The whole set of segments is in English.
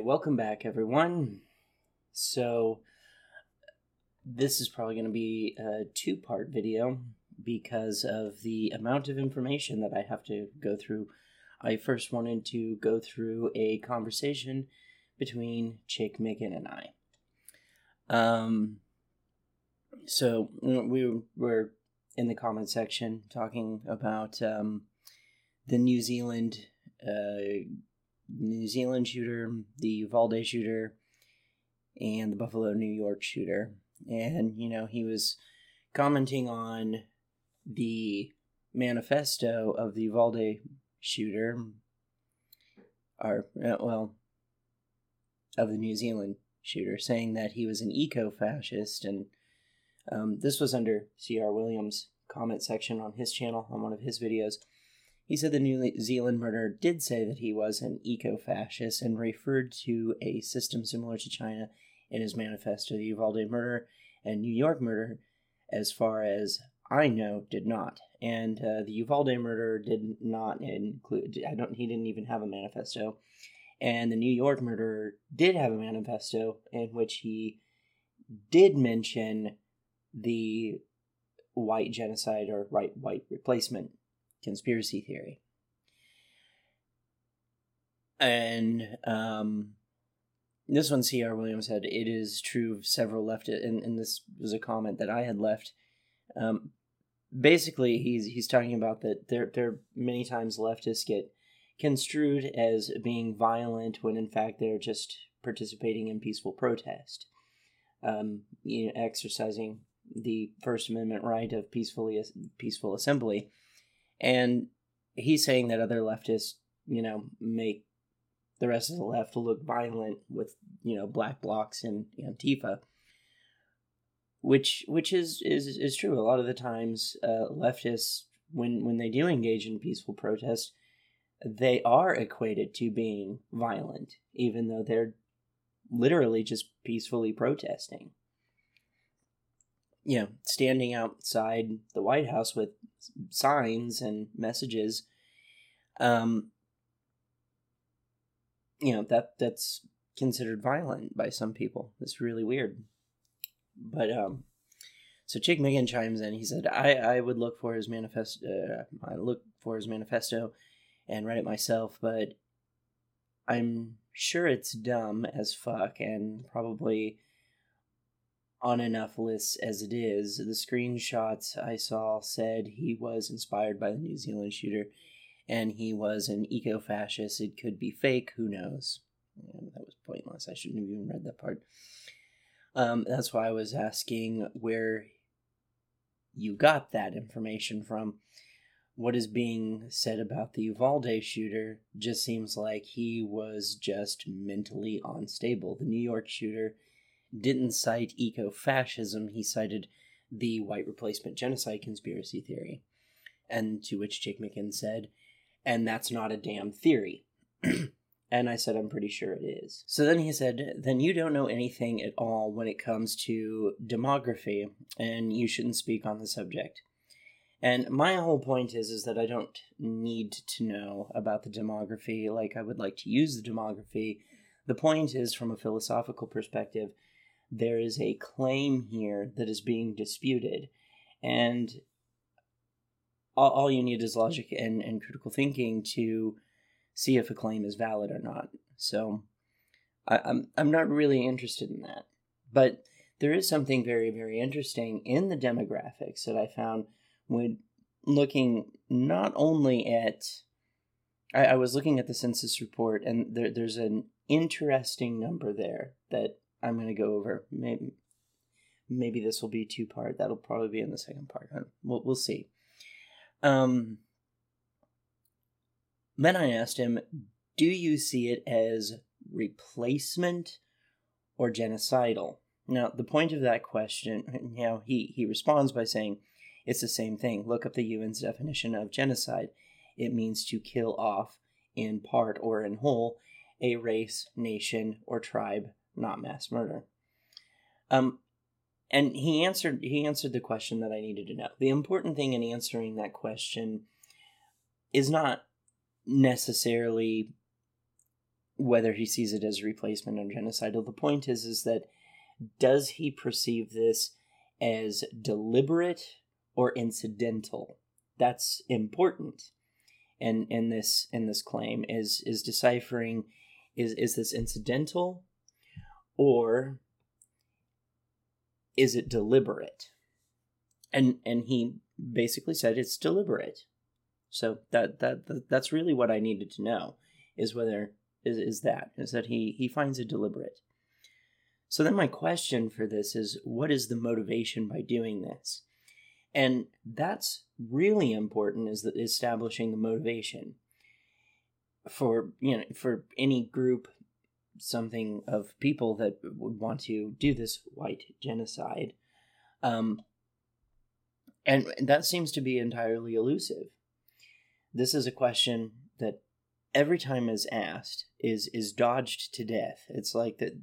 welcome back, everyone. So, this is probably going to be a two-part video because of the amount of information that I have to go through. I first wanted to go through a conversation between Chick Megan and I. So we were in the comment section talking about the New Zealand shooter, the Uvalde shooter, and the Buffalo, New York shooter. And, he was commenting on the manifesto of the Uvalde shooter, of the New Zealand shooter, saying that he was an eco-fascist. And this was under C.R. Williams' comment section on his channel, on one of his videos. He said the New Zealand murderer did say that he was an eco-fascist and referred to a system similar to China in his manifesto. The Uvalde murder and New York murder, as far as I know, did not. And the Uvalde murder did not include, he didn't even have a manifesto. And the New York murderer did have a manifesto in which he did mention the white genocide or white replacement conspiracy theory. And this one, C.R. Williams said, it is true of several leftists, and this was a comment that I had left. Basically, he's talking about that there many times leftists get construed as being violent when in fact they're just participating in peaceful protest, exercising the First Amendment right of peaceful assembly. And he's saying that other leftists, make the rest of the left look violent with, black blocs and Antifa, which is true. A lot of the times, leftists, when they do engage in peaceful protest, they are equated to being violent, even though they're literally just peacefully protesting. Standing outside the White House with signs and messages, that's considered violent by some people. It's really weird. But, so Chick Megan chimes in. He said, I would look for his manifesto. I looked for his manifesto and read it myself, but I'm sure it's dumb as fuck and probably on enough lists as it is. The screenshots I saw said he was inspired by the New Zealand shooter and he was an eco-fascist. It could be fake, who knows? That was pointless. I shouldn't have even read that part. That's why I was asking where you got that information from. What is being said about the Uvalde shooter just seems like he was just mentally unstable. The New York shooter didn't cite eco-fascism, he cited the white replacement genocide conspiracy theory. And to which Jake McKinn said, and that's not a damn theory. And I said, I'm pretty sure it is. So then he said, then you don't know anything at all when it comes to demography, and you shouldn't speak on the subject. And my whole point is that I don't need to know about the demography like I would like to use the demography. The point is, from a philosophical perspective, there is a claim here that is being disputed, and all you need is logic and critical thinking to see if a claim is valid or not. So I'm not really interested in that. But there is something very, very interesting in the demographics that I found when looking not only at... I was looking at the census report, and there's an interesting number there that I'm going to go over. Maybe this will be two-part. That'll probably be in the second part. We'll see. Then I asked him, do you see it as replacement or genocidal? Now, the point of that question, he responds by saying, it's the same thing. Look up the UN's definition of genocide. It means to kill off, in part or in whole, a race, nation, or tribe, not mass murder. And he answered the question that I needed to know. The important thing in answering that question is not necessarily whether he sees it as replacement or genocidal. The point is that does he perceive this as deliberate or incidental? That's important. And in this claim is deciphering, is this incidental or is it deliberate? And he basically said it's deliberate. So that's really what I needed to know, is whether is that he finds it deliberate. So then my question for this is, what is the motivation by doing this? And that's really important, is that establishing the motivation for any group, something of people that would want to do this white genocide. And that seems to be entirely elusive. This is a question that every time is asked is dodged to death. It's like that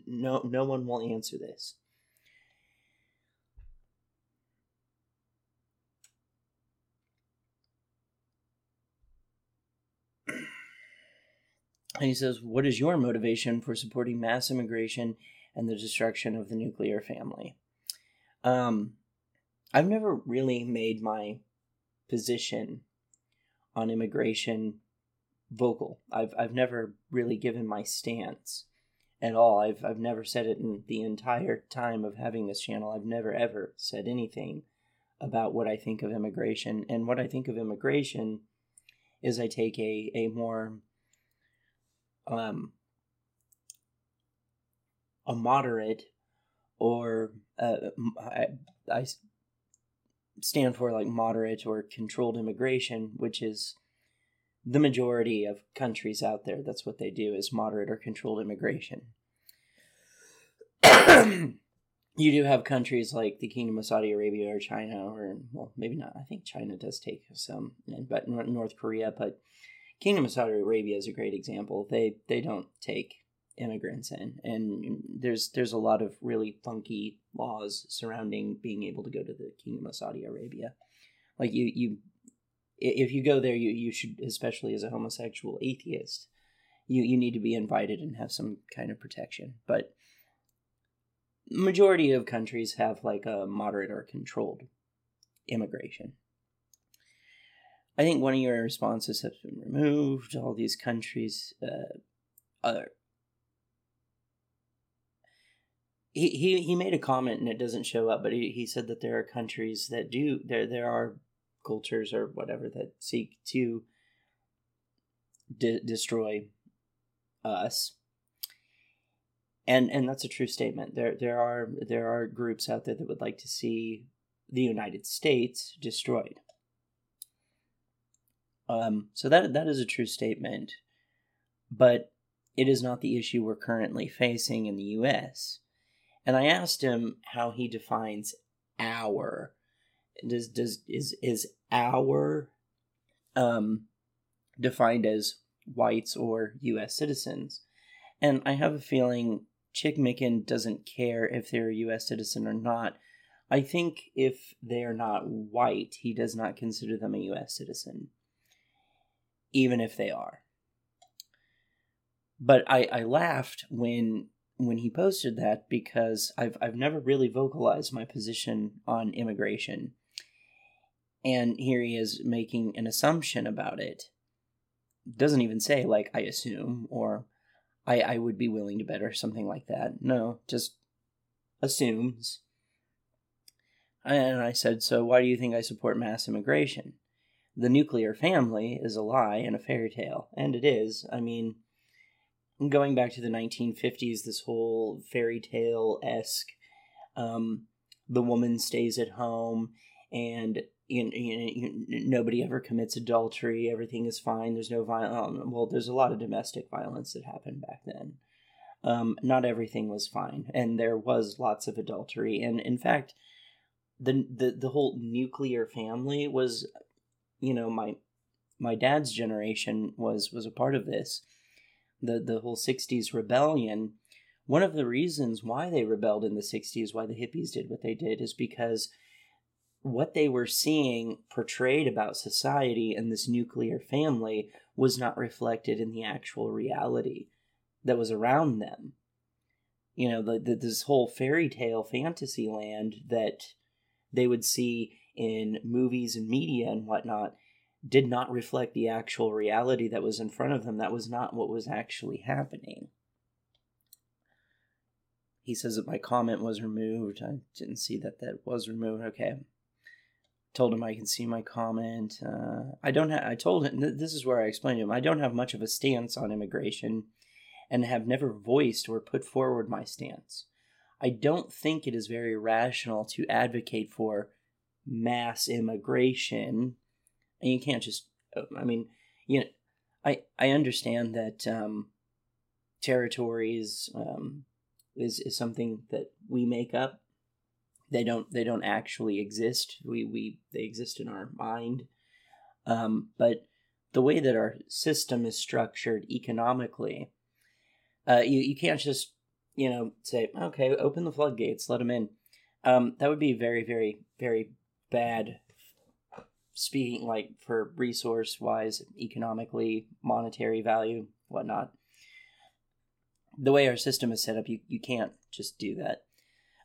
no one will answer this. And he says, what is your motivation for supporting mass immigration and the destruction of the nuclear family? I've never really made my position on immigration vocal. I've never really given my stance at all. I've never said it in the entire time of having this channel. I've never ever said anything about what I think of immigration. And what I think of immigration is I take a more a moderate, or I stand for like moderate or controlled immigration, which is the majority of countries out there. That's what they do, is moderate or controlled immigration. You do have countries like the Kingdom of Saudi Arabia or China, or, well, maybe not. I think China does take some, but North Korea. But Kingdom of Saudi Arabia is a great example. They don't take immigrants in, and there's a lot of really funky laws surrounding being able to go to the Kingdom of Saudi Arabia. Like you if you go there, you should, especially as a homosexual atheist, you need to be invited and have some kind of protection. But majority of countries have like a moderate or controlled immigration. I think one of your responses has been removed. All these countries, He made a comment, and it doesn't show up, but he said that there are countries that do, there are cultures or whatever that seek to destroy us. And that's a true statement. There are groups out there that would like to see the United States destroyed. So that is a true statement, but it is not the issue we're currently facing in the U.S. And I asked him how he defines our. Is our defined as whites or U.S. citizens? And I have a feeling Chick Micken doesn't care if they're a U.S. citizen or not. I think if they are not white, he does not consider them a U.S. citizen, even if they are. But I laughed when he posted that, because I've never really vocalized my position on immigration. And here he is making an assumption about it. Doesn't even say, like, I assume, or I would be willing to bet, or something like that. No, just assumes. And I said, so why do you think I support mass immigration? The nuclear family is a lie and a fairy tale. And it is. I mean, going back to the 1950s, this whole fairy tale-esque, the woman stays at home, and nobody ever commits adultery, everything is fine, there's no violence. Well, there's a lot of domestic violence that happened back then. Not everything was fine, and there was lots of adultery. And in fact, the whole nuclear family was, my dad's generation was a part of this. The whole 60s rebellion, one of the reasons why they rebelled in the 60s, why the hippies did what they did, is because what they were seeing portrayed about society and this nuclear family was not reflected in the actual reality. that was around them. You know, this whole fairy tale fantasy land that they would see in movies and media and whatnot did not reflect the actual reality that was in front of them. That was not what was actually happening. He says that my comment was removed. I didn't see that was removed. Okay. Told him I can see my comment. I told him, this is where I explained to him, I don't have much of a stance on immigration and have never voiced or put forward my stance. I don't think it is very rational to advocate for mass immigration. And you can't just, I understand that territories is something that we make up. They don't actually exist. They exist in our mind. But the way that our system is structured economically, you can't just, say, okay, open the floodgates, let them in. That would be very, very, very bad, speaking like for resource-wise, economically, monetary value, whatnot. The way our system is set up, you can't just do that.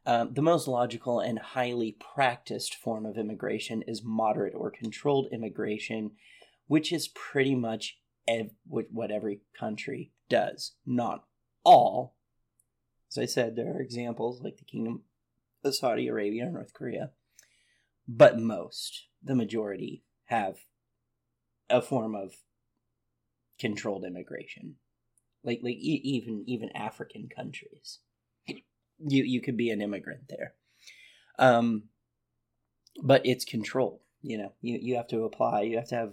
The most logical and highly practiced form of immigration is moderate or controlled immigration, which is pretty much what every country does. Not all. As I said, there are examples like the Kingdom of Saudi Arabia and North Korea. But most, the majority, have a form of controlled immigration. Like even African countries. You could be an immigrant there. But it's controlled. You have to apply. You have to have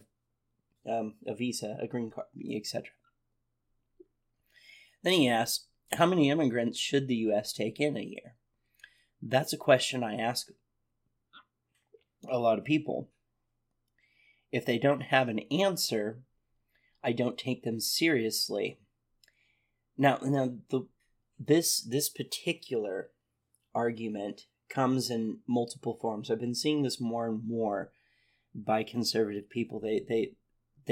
a visa, a green card, etc. Then he asks, how many immigrants should the U.S. take in a year? That's a question I ask a lot of people. If they don't have an answer, I don't take them seriously. Now this particular argument comes in multiple forms. I've been seeing this more and more by conservative people. They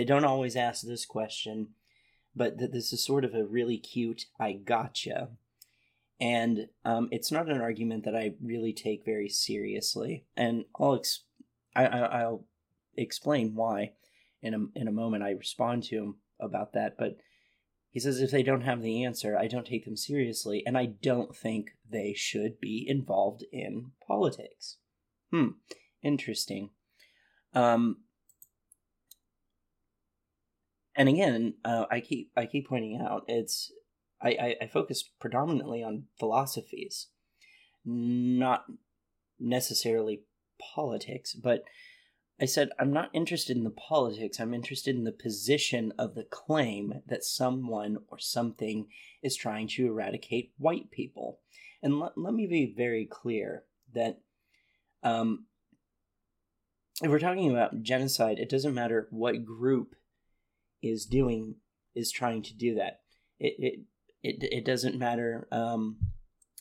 don't always ask this question, but this is sort of a really cute I gotcha. And it's not an argument that I really take very seriously. And I'll explain why in a moment. I respond to him about that. But he says if they don't have the answer, I don't take them seriously. And I don't think they should be involved in politics. Interesting. And again, I keep pointing out I focus predominantly on philosophies, not necessarily politics, but I said I'm not interested in the politics. I'm interested in the position of the claim that someone or something is trying to eradicate white people. And let me be very clear that if we're talking about genocide, it doesn't matter what group is trying to do that. It doesn't matter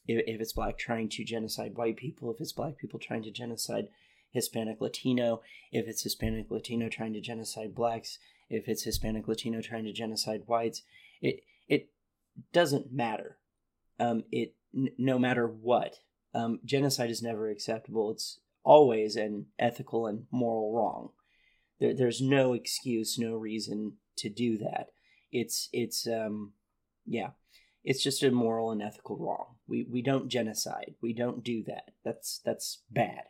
if it's black trying to genocide white people, if it's black people trying to genocide Hispanic Latino, if it's Hispanic Latino trying to genocide blacks, if it's Hispanic Latino trying to genocide whites. It doesn't matter. No matter what. Genocide is never acceptable. It's always an ethical and moral wrong. There's no excuse, no reason to do that. It's just a moral and ethical wrong. We don't genocide. We don't do that. That's bad.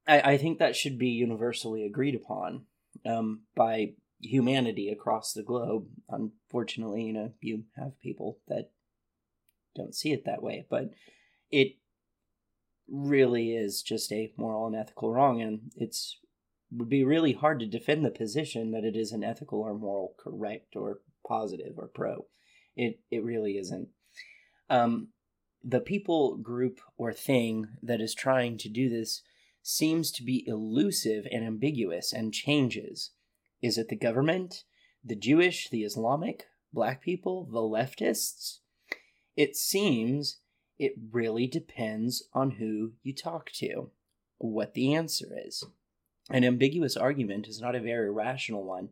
I think that should be universally agreed upon by humanity across the globe. Unfortunately, you have people that don't see it that way, but it really is just a moral and ethical wrong, and would be really hard to defend the position that it is an ethical or moral correct or positive or pro. It really isn't. The people, group, or thing that is trying to do this seems to be elusive and ambiguous and changes. Is it the government, the Jewish, the Islamic, black people, the leftists? It seems it really depends on who you talk to, what the answer is. An ambiguous argument is not a very rational one,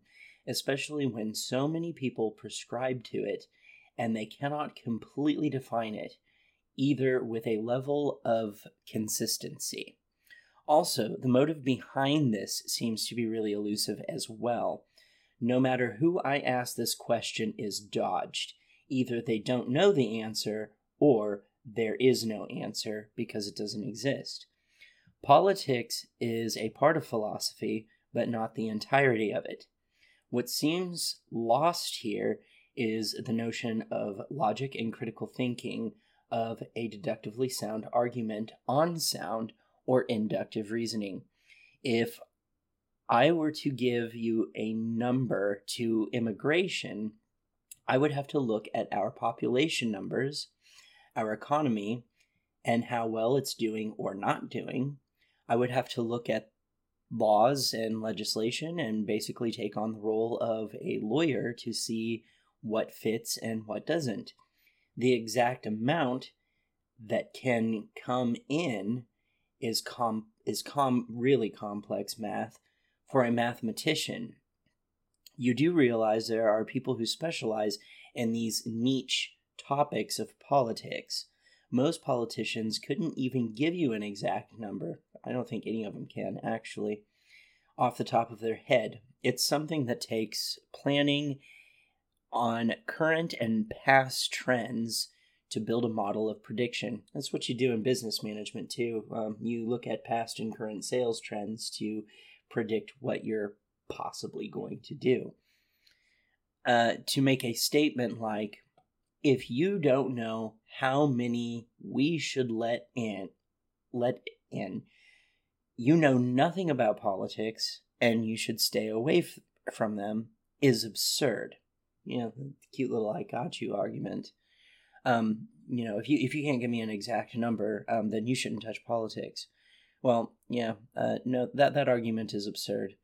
especially when so many people prescribe to it and they cannot completely define it, either with a level of consistency. Also, the motive behind this seems to be really elusive as well. No matter who I ask, this question is dodged. Either they don't know the answer, or there is no answer because it doesn't exist. Politics is a part of philosophy, but not the entirety of it. What seems lost here is the notion of logic and critical thinking, of a deductively sound argument on sound or inductive reasoning. If I were to give you a number to immigration, I would have to look at our population numbers, our economy, and how well it's doing or not doing. I would have to look at laws and legislation and basically take on the role of a lawyer to see what fits and what doesn't. The exact amount that can come in is really complex math for a mathematician. You do realize there are people who specialize in these niche topics of politics. Most politicians couldn't even give you an exact number. I don't think any of them can, actually, off the top of their head. It's something that takes planning on current and past trends to build a model of prediction. That's what you do in business management too. You look at past and current sales trends to predict what you're possibly going to do. To make a statement like, if you don't know how many we should let in, you know nothing about politics and you should stay away from them, is absurd. The cute little "I got you" argument. If you can't give me an exact number, then you shouldn't touch politics. Well, no, that argument is absurd.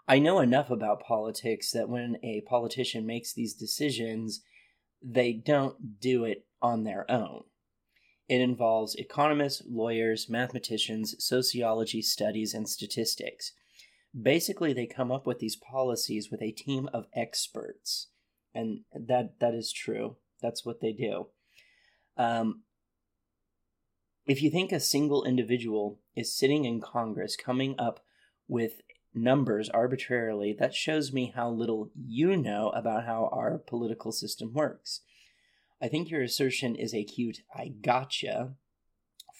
I know enough about politics that when a politician makes these decisions, they don't do it on their own. It involves economists, lawyers, mathematicians, sociology studies, and statistics. Basically, they come up with these policies with a team of experts. And that is true. That's what they do. If you think a single individual is sitting in Congress coming up with numbers arbitrarily, that shows me how little you know about how our political system works. I think your assertion is a cute "I gotcha"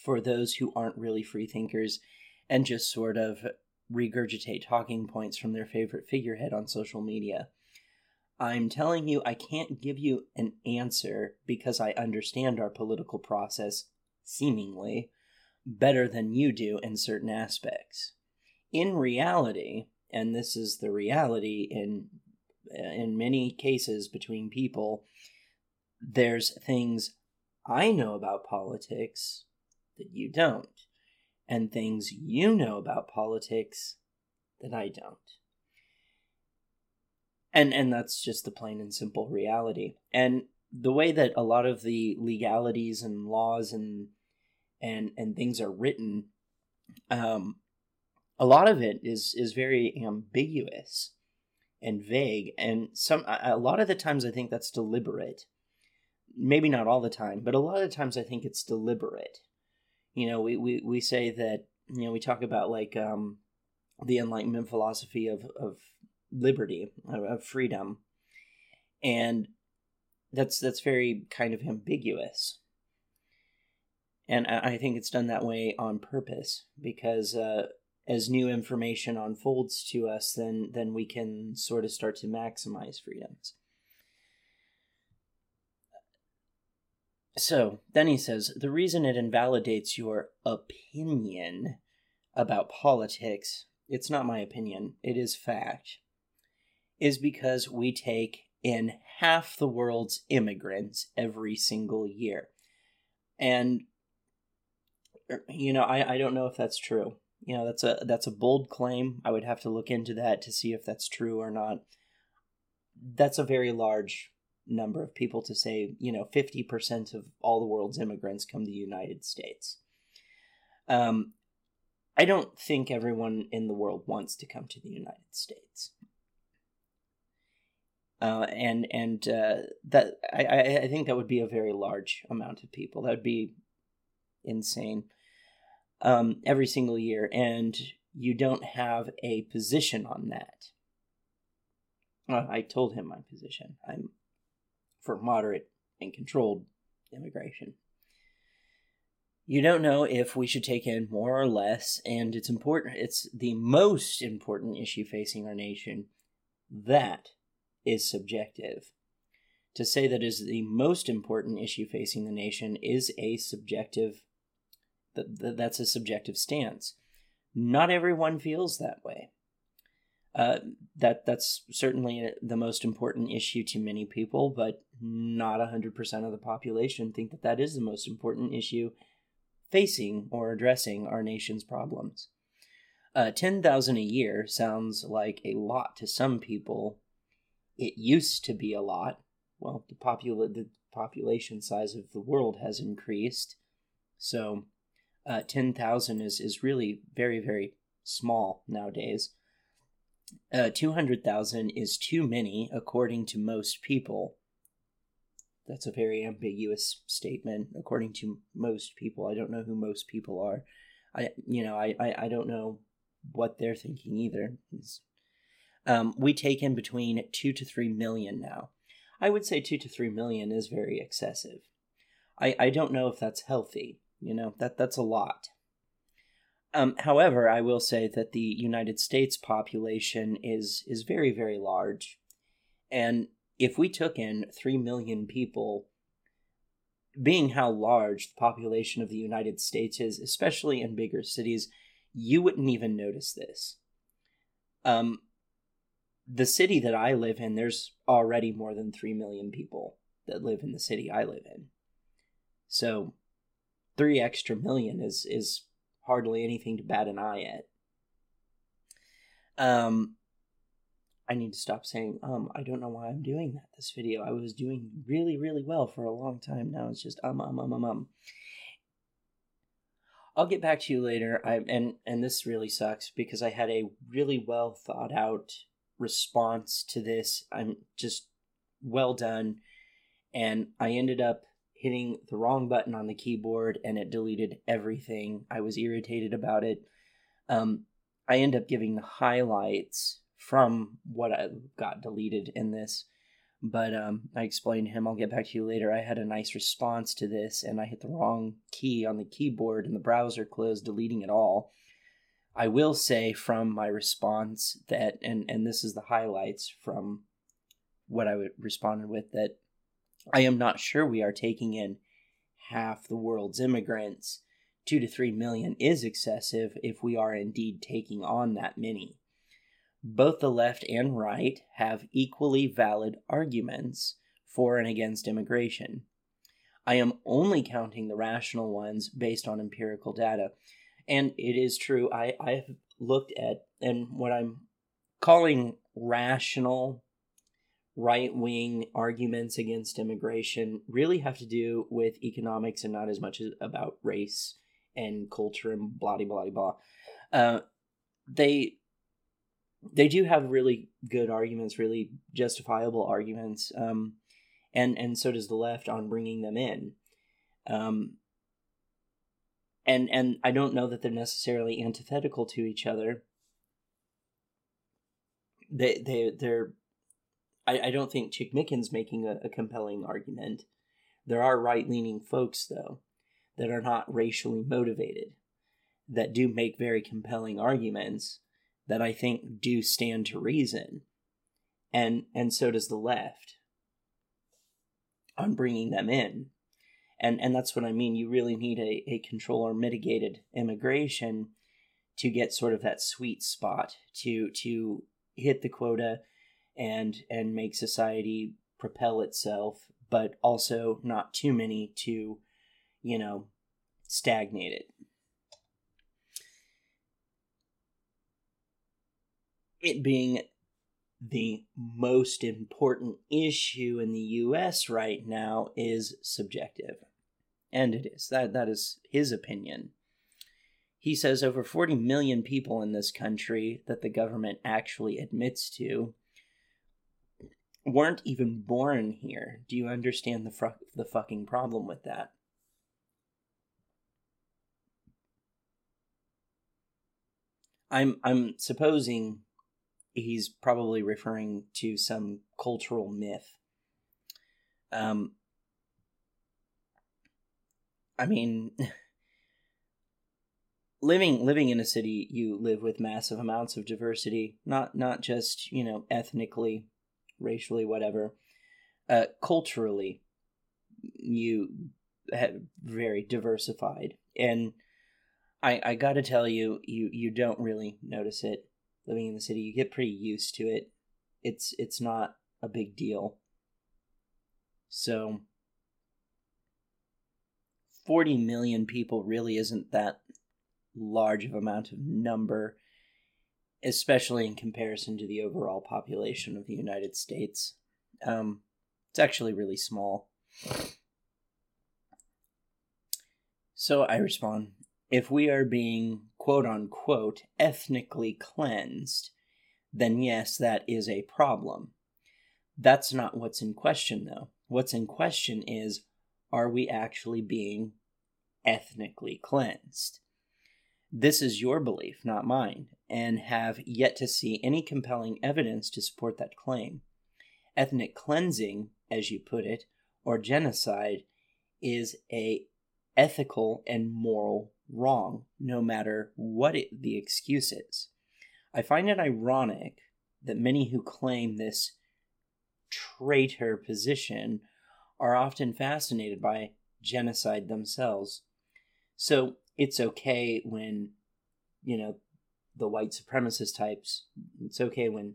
for those who aren't really free thinkers and just sort of regurgitate talking points from their favorite figurehead on social media. I'm telling you, I can't give you an answer because I understand our political process, seemingly, better than you do in certain aspects. In reality, and this is the reality in many cases between people, there's things I know about politics that you don't, and things you know about politics that I don't. And that's just the plain and simple reality. And the way that a lot of the legalities and laws and things are written, a lot of it is very ambiguous and vague, and a lot of the times I think that's deliberate. Maybe not all the time, but a lot of the times I think it's deliberate. We say that, we talk about like the Enlightenment philosophy of liberty, of freedom, and that's very kind of ambiguous. And I think it's done that way on purpose, because as new information unfolds to us, then we can sort of start to maximize freedoms. So then he says, the reason it invalidates your opinion about politics, it's not my opinion, it is fact, is because we take in half the world's immigrants every single year. And, I don't know if that's true. That's a bold claim. I would have to look into that to see if that's true or not. That's a very large number of people to say, 50% of all the world's immigrants come to the United States. I don't think everyone in the world wants to come to the United States. That I think that would be a very large amount of people. That would be insane. Every single year, and you don't have a position on that. I told him my position. I'm for moderate and controlled immigration. You don't know if we should take in more or less, and it's important. It's the most important issue facing our nation. That is subjective. To say that is the most important issue facing the nation is a subjective. That's a subjective stance. Not everyone feels that way. That's certainly the most important issue to many people, but not 100% of the population think that that is the most important issue facing or addressing our nation's problems. 10,000 a year sounds like a lot to some people. It used to be a lot. Well, the population size of the world has increased, so 10,000 is really very, very small nowadays. 200,000 is too many, according to most people. That's a very ambiguous statement. According to most people, I don't know who most people are. I don't know what they're thinking either. We take in between 2 to 3 million now. I would say 2 to 3 million is very excessive. I don't know if that's healthy. That's a lot. However, I will say that the United States population is very, very large. And if we took in 3 million people, being how large the population of the United States is, especially in bigger cities, you wouldn't even notice this. The city that I live in, there's already more than 3 million people that live in the city I live in. So 3 extra million is hardly anything to bat an eye at. I need to stop saying, I don't know why I'm doing that this video. I was doing really, really well for a long time. Now it's just, I'll get back to you later. And this really sucks because I had a really well thought out response to this. I'm just well done. And I ended up hitting the wrong button on the keyboard and it deleted everything. I was irritated about it. I ended up giving the highlights from what I got deleted in this. But I explained to him, I'll get back to you later. I had a nice response to this and I hit the wrong key on the keyboard and the browser closed, deleting it all. I will say from my response that, and this is the highlights from what I responded with, that I am not sure we are taking in half the world's immigrants. 2 to 3 million is excessive if we are indeed taking on that many. Both the left and right have equally valid arguments for and against immigration. I am only counting the rational ones based on empirical data. And it is true, I've looked at, and what I'm calling rational right-wing arguments against immigration really have to do with economics and not as much about race and culture and blah, blah, blah, blah. They do have really good arguments, really justifiable arguments, and so does the left on bringing them in. And I don't know that they're necessarily antithetical to each other. I don't think Chick Mickens making a compelling argument. There are right-leaning folks, though, that are not racially motivated, that do make very compelling arguments that I think do stand to reason. And so does the left on bringing them in. And that's what I mean. You really need a control or mitigated immigration to get sort of that sweet spot to hit the quota and make society propel itself, but also not too many to, stagnate it. It being the most important issue in the U.S. right now is subjective. And it is. That is his opinion. He says over 40 million people in this country that the government actually admits to. weren't even born here. Do you understand the fucking problem with that? I'm supposing he's probably referring to some cultural myth. I mean, living in a city, you live with massive amounts of diversity, not just, ethnically, racially, whatever. Culturally, you have very diversified, and I gotta tell you, you don't really notice it living in the city. You get pretty used to it. It's not a big deal. So 40 million people really isn't that large of amount of number, especially in comparison to the overall population of the United States. It's actually really small. So I respond, if we are being quote-unquote ethnically cleansed, then yes, that is a problem. That's not what's in question, though. What's in question is, are we actually being ethnically cleansed? This is your belief, not mine, and have yet to see any compelling evidence to support that claim. Ethnic cleansing, as you put it, or genocide, is a ethical and moral wrong, no matter what the excuse is. I find it ironic that many who claim this traitor position are often fascinated by genocide themselves. So it's okay when, the white supremacist types, it's okay when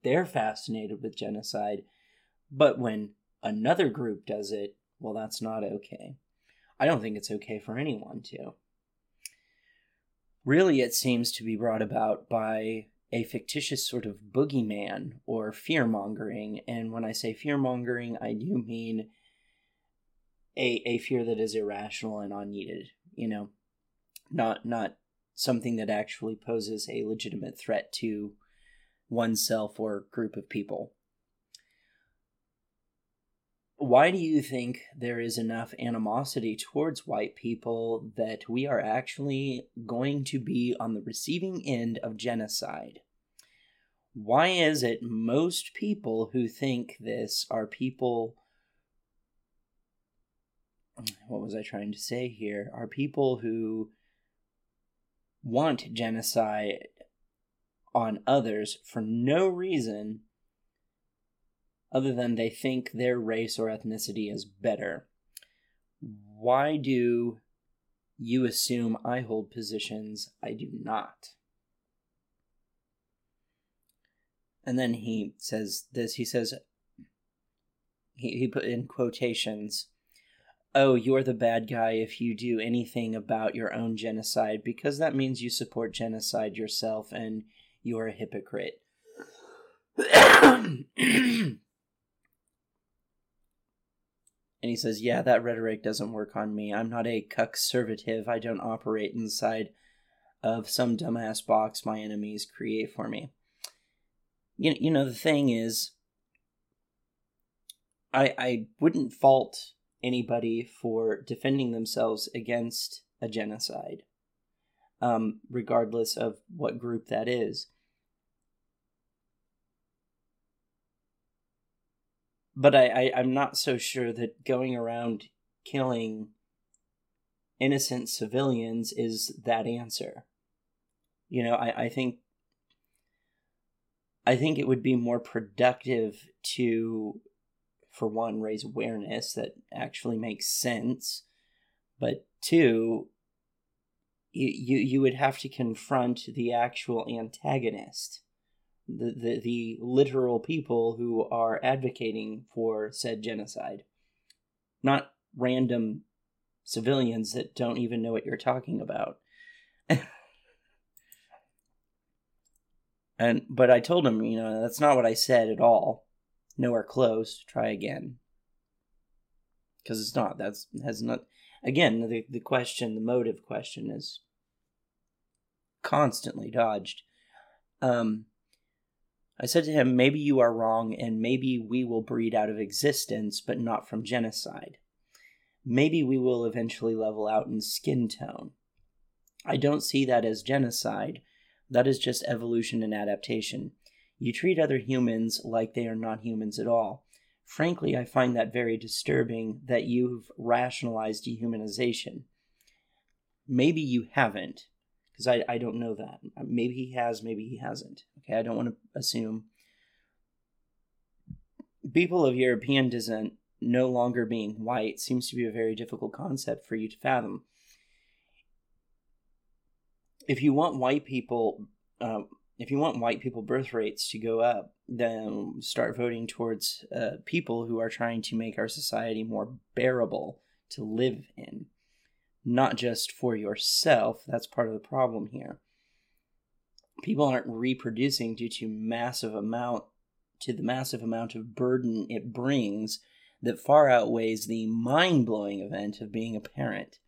they're fascinated with genocide, but when another group does it, well, that's not okay. I don't think it's okay for anyone to. Really, it seems to be brought about by a fictitious sort of boogeyman or fear-mongering. And when I say fear-mongering, I do mean a fear that is irrational and unneeded, not something that actually poses a legitimate threat to oneself or group of people. Why do you think there is enough animosity towards white people that we are actually going to be on the receiving end of genocide? Why is it most people who think this are people... What was I trying to say here? Are people who want genocide on others for no reason other than they think their race or ethnicity is better. Why do you assume I hold positions I do not? And then he says this, he says, he put in quotations, "Oh, you're the bad guy if you do anything about your own genocide, because that means you support genocide yourself and you're a hypocrite." And he says, yeah, that rhetoric doesn't work on me. I'm not a conservative. I don't operate inside of some dumbass box my enemies create for me. You know, the thing is, I wouldn't fault anybody for defending themselves against a genocide, regardless of what group that is. But I'm not so sure that going around killing innocent civilians is that answer. You know, I think it would be more productive to, for one, raise awareness that actually makes sense, but two, you would have to confront the actual antagonist, the literal people who are advocating for said genocide, not random civilians that don't even know what you're talking about. But I told him, you know, that's not what I said at all. Nowhere close. Try again. Because it's not. Has not. Again, the question, the motive question, is constantly dodged. I said to him, maybe you are wrong, and maybe we will breed out of existence, but not from genocide. Maybe we will eventually level out in skin tone. I don't see that as genocide. That is just evolution and adaptation. You treat other humans like they are not humans at all. Frankly, I find that very disturbing that you've rationalized dehumanization. Maybe you haven't, because I don't know that. Maybe he has, maybe he hasn't. Okay, I don't want to assume. People of European descent no longer being white seems to be a very difficult concept for you to fathom. If you want white people birth rates to go up, then start voting towards people who are trying to make our society more bearable to live in. Not just for yourself. That's part of the problem here. People aren't reproducing due to the massive amount of burden it brings that far outweighs the mind-blowing event of being a parent.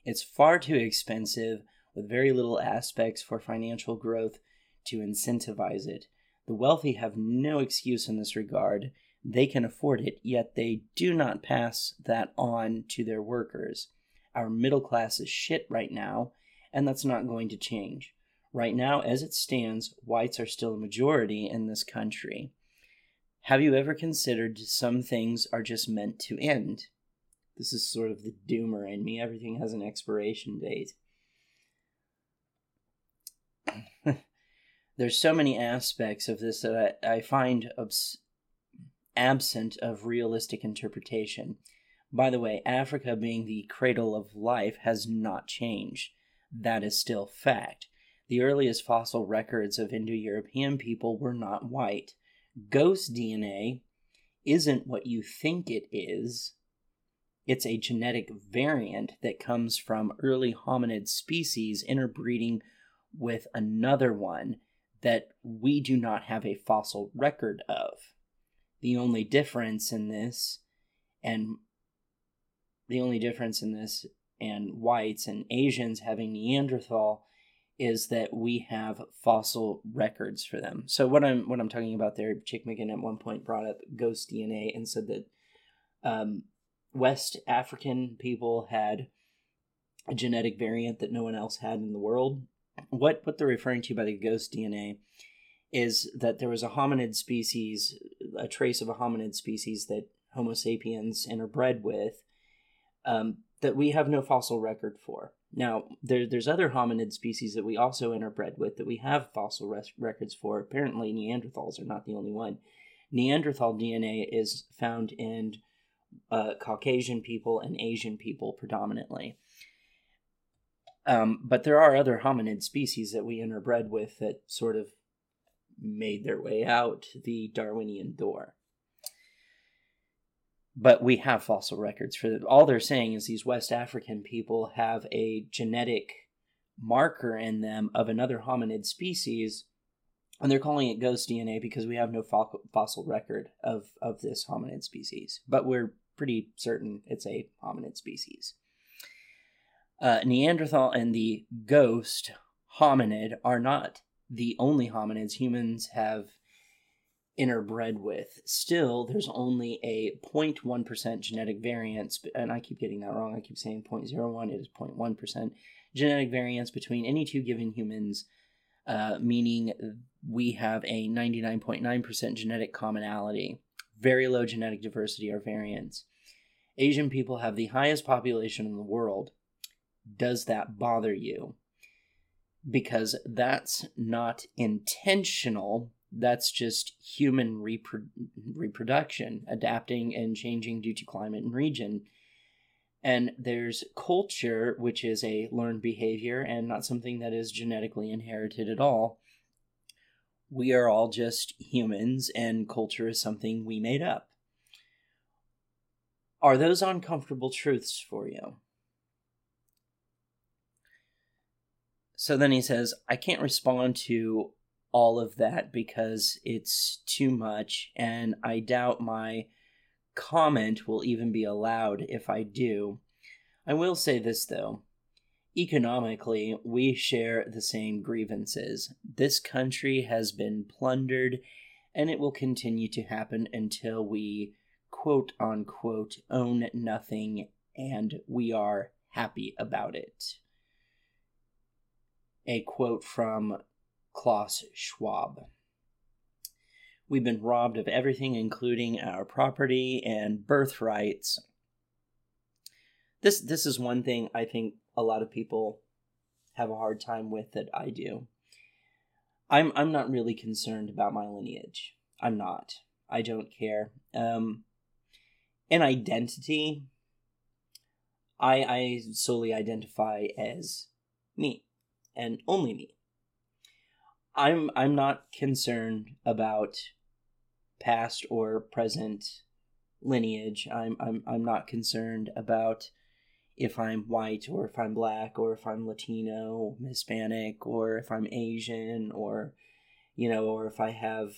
It's far too expensive, with very little aspects for financial growth to incentivize it. The wealthy have no excuse in this regard. They can afford it, yet they do not pass that on to their workers. Our middle class is shit right now, and that's not going to change. Right now, as it stands, whites are still a majority in this country. Have you ever considered some things are just meant to end? This is sort of the doomer in me. Everything has an expiration date. There's so many aspects of this that I find absent of realistic interpretation. By the way, Africa being the cradle of life has not changed. That is still fact. The earliest fossil records of Indo-European people were not white. Ghost DNA isn't what you think it is. It's a genetic variant that comes from early hominid species interbreeding with another one that we do not have a fossil record of. The only difference in this and whites and Asians having Neanderthal is that we have fossil records for them. So what I'm talking about there, Chick McGinn at one point brought up ghost DNA and said that West African people had a genetic variant that no one else had in the world. What they're referring to by the ghost DNA is that there was a hominid species, a trace of a hominid species that Homo sapiens interbred with, that we have no fossil record for. Now, there's other hominid species that we also interbred with that we have fossil records for. Apparently, Neanderthals are not the only one. Neanderthal DNA is found in Caucasian people and Asian people predominantly. But there are other hominid species that we interbred with that sort of made their way out the Darwinian door. But we have fossil records for them. All they're saying is these West African people have a genetic marker in them of another hominid species, and they're calling it ghost DNA because we have no fossil record of this hominid species. But we're pretty certain it's a hominid species. Neanderthal and the ghost hominid are not the only hominids humans have interbred with. Still, there's only a 0.1% genetic variance, and I keep getting that wrong. I keep saying 0.01, it is 0.1% genetic variance between any two given humans, meaning we have a 99.9% genetic commonality. Very low genetic diversity or variance. Asian people have the highest population in the world. Does that bother you? Because that's not intentional. That's just human reproduction, adapting and changing due to climate and region. And there's culture, which is a learned behavior and not something that is genetically inherited at all. We are all just humans, and culture is something we made up. Are those uncomfortable truths for you? So then he says, I can't respond to all of that because it's too much, and I doubt my comment will even be allowed if I do. I will say this, though. Economically, we share the same grievances. This country has been plundered, and it will continue to happen until we, quote unquote, own nothing, and we are happy about it. A quote from Klaus Schwab. We've been robbed of everything, including our property and birthrights. This is one thing I think a lot of people have a hard time with that I do. I'm not really concerned about my lineage. I'm not. I don't care. An identity, I solely identify as me, and only me. I'm not concerned about past or present lineage. I'm not concerned about if I'm white or if I'm black or if I'm Latino, Hispanic, or if I'm Asian, or or if I have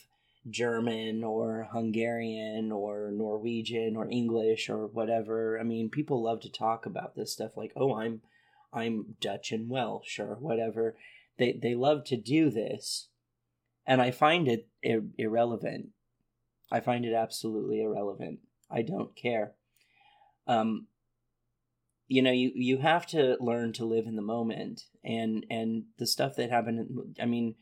German or Hungarian or Norwegian or English or whatever. I mean, people love to talk about this stuff like, oh, I'm Dutch and Welsh or whatever. They love to do this, and I find it irrelevant. I find it absolutely irrelevant. I don't care. You have to learn to live in the moment, and the stuff that happened. I mean,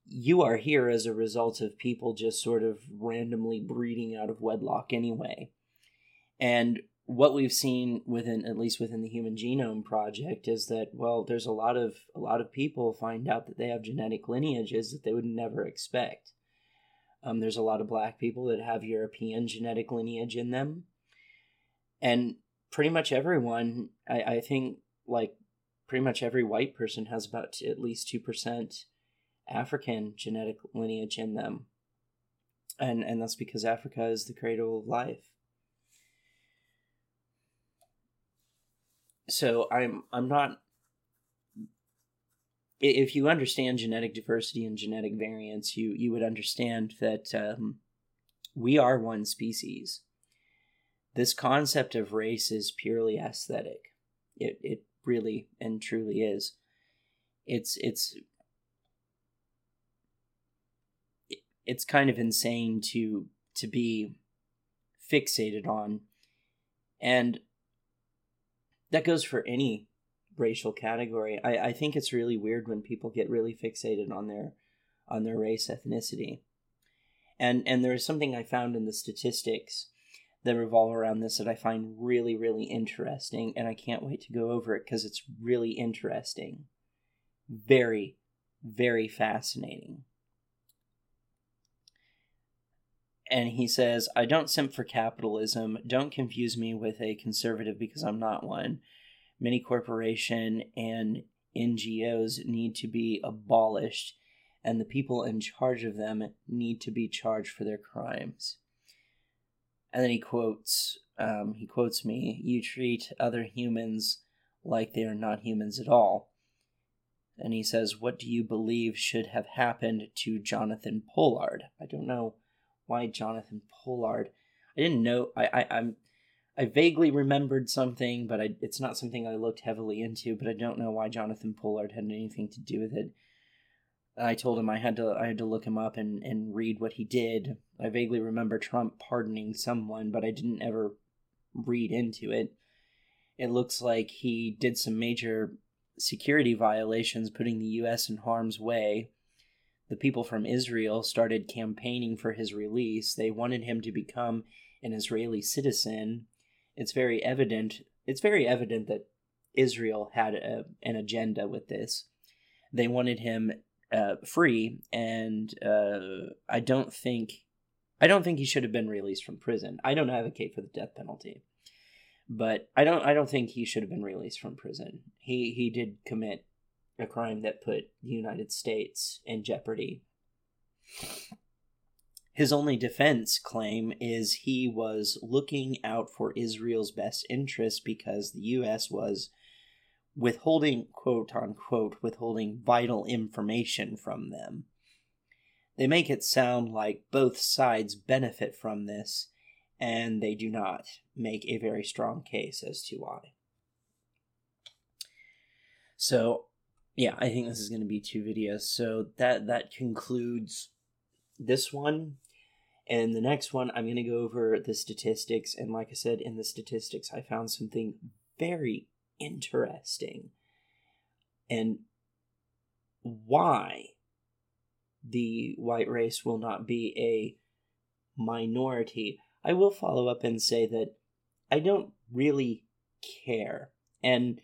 you are here as a result of people just sort of randomly breeding out of wedlock anyway. And what we've seen at least within the Human Genome Project is that, well, there's a lot of people find out that they have genetic lineages that they would never expect. There's a lot of black people that have European genetic lineage in them. And pretty much everyone, I think, like pretty much every white person has about at least 2% African genetic lineage in them. And that's because Africa is the cradle of life. So I'm not, if you understand genetic diversity and genetic variance, you would understand that we are one species. This concept of race is purely aesthetic. It really and truly is. It's kind of insane to be fixated on, and that goes for any racial category. I think it's really weird when people get really fixated on their race, ethnicity, and there is something I found in the statistics that revolve around this that I find really, really interesting, and I can't wait to go over it because it's really interesting. Very, very fascinating. And he says, I don't simp for capitalism. Don't confuse me with a conservative because I'm not one. Many corporations and NGOs need to be abolished, and the people in charge of them need to be charged for their crimes. And then he quotes me, you treat other humans like they are not humans at all. And he says, what do you believe should have happened to Jonathan Pollard? I don't know why Jonathan Pollard. I didn't know. I vaguely remembered something, but it's not something I looked heavily into. But I don't know why Jonathan Pollard had anything to do with it. And I told him I had to look him up and read what he did. I vaguely remember Trump pardoning someone, but I didn't ever read into it. It looks like he did some major security violations, putting the U.S. in harm's way. The people from Israel started campaigning for his release. They wanted him to become an Israeli citizen. It's very evident that Israel had an agenda with this. They wanted him free, and I don't think he should have been released from prison. I don't advocate for the death penalty, but I don't think he should have been released from prison. He did commit a crime that put the United States in jeopardy. His only defense claim is he was looking out for Israel's best interest because the U.S. was withholding, quote unquote, withholding vital information from them. They make it sound like both sides benefit from this, and they do not make a very strong case as to why. So, yeah, I think this is going to be 2 videos. So that concludes this one. And the next one, I'm going to go over the statistics. And like I said, in the statistics, I found something very interesting. And why the white race will not be a minority. I will follow up and say that I don't really care. And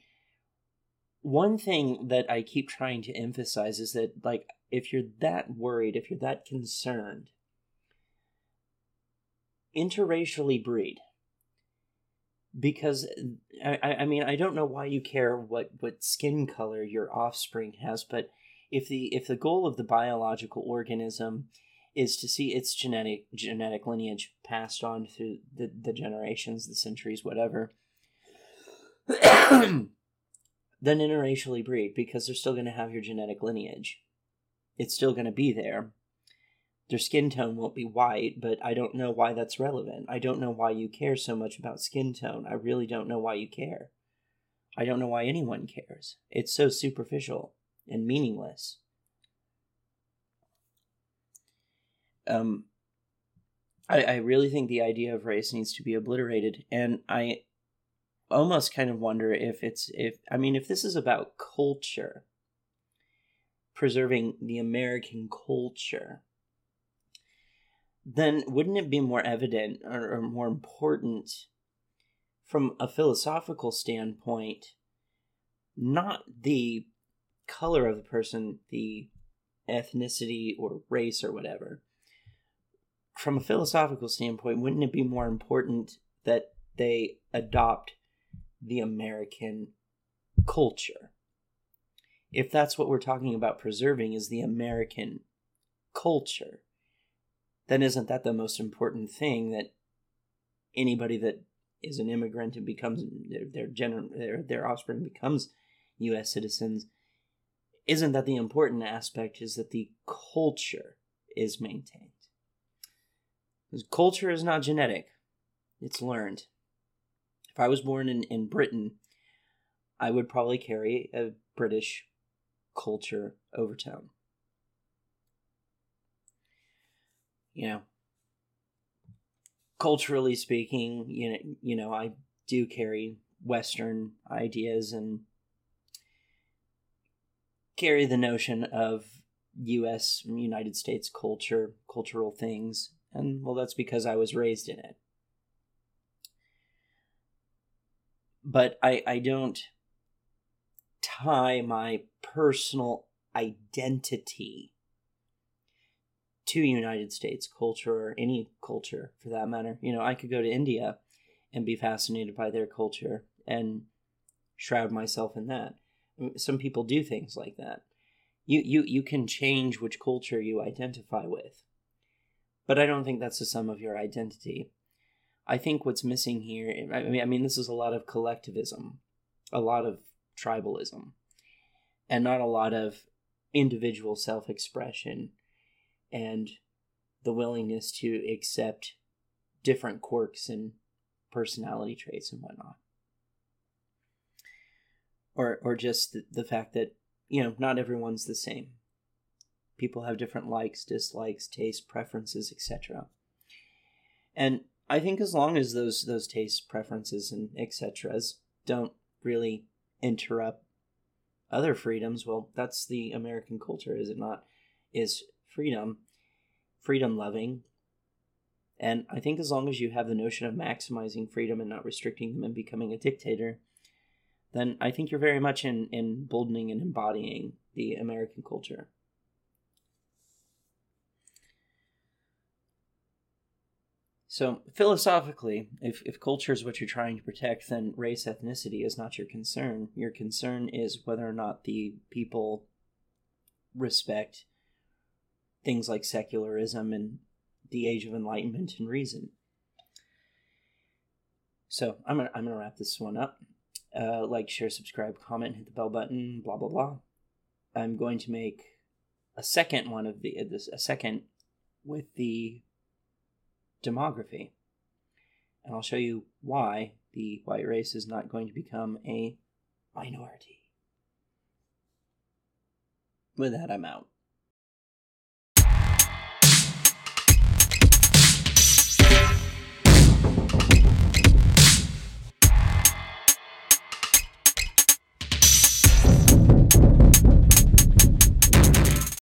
one thing that I keep trying to emphasize is that, like, if you're that worried, if you're that concerned, interracially breed. Because, I mean, I don't know why you care what skin color your offspring has, but if the goal of the biological organism is to see its genetic lineage passed on through the generations, the centuries, whatever, then interracially breed, because they're still going to have your genetic lineage. It's still going to be there. Their skin tone won't be white, but I don't know why that's relevant. I don't know why you care so much about skin tone. I really don't know why you care. I don't know why anyone cares. It's so superficial and meaningless. I really think the idea of race needs to be obliterated, and I almost kind of wonder if this is about culture, preserving the American culture, then wouldn't it be more evident or more important from a philosophical standpoint, not the color of the person, the ethnicity or race or whatever. From a philosophical standpoint, wouldn't it be more important that they adopt the American culture? If that's what we're talking about preserving, is the American culture, then isn't that the most important thing, that anybody that is an immigrant and becomes their offspring becomes U.S. citizens? Isn't that the important aspect, is that the culture is maintained? Because culture is not genetic. It's learned. If I was born in Britain, I would probably carry a British culture overtone. You know, culturally speaking, you know, I do carry Western ideas and carry the notion of United States culture, cultural things, and well, that's because I was raised in it. But I don't tie my personal identity to United States culture, or any culture for that matter. You know, I could go to India and be fascinated by their culture and shroud myself in that. Some people do things like that. You can change which culture you identify with, but I don't think that's the sum of your identity. I think what's missing here, I mean, this is a lot of collectivism, a lot of tribalism, and not a lot of individual self-expression and the willingness to accept different quirks and personality traits and whatnot. Or just the fact that, you know, not everyone's the same. People have different likes, dislikes, tastes, preferences, etc. And I think as long as those tastes, preferences, and etc.'s don't really interrupt other freedoms, well, that's the American culture, is it not? Is freedom loving. And I think as long as you have the notion of maximizing freedom and not restricting them and becoming a dictator, then I think you're very much in emboldening and embodying the American culture. So philosophically, if culture is what you're trying to protect, then race, ethnicity is not your concern. Your concern is whether or not the people respect things like secularism and the Age of Enlightenment and reason. So I'm gonna wrap this one up. Like, share, subscribe, comment, hit the bell button, blah blah blah. I'm going to make a second one of a second with the demography, and I'll show you why the white race is not going to become a minority. With that, I'm out.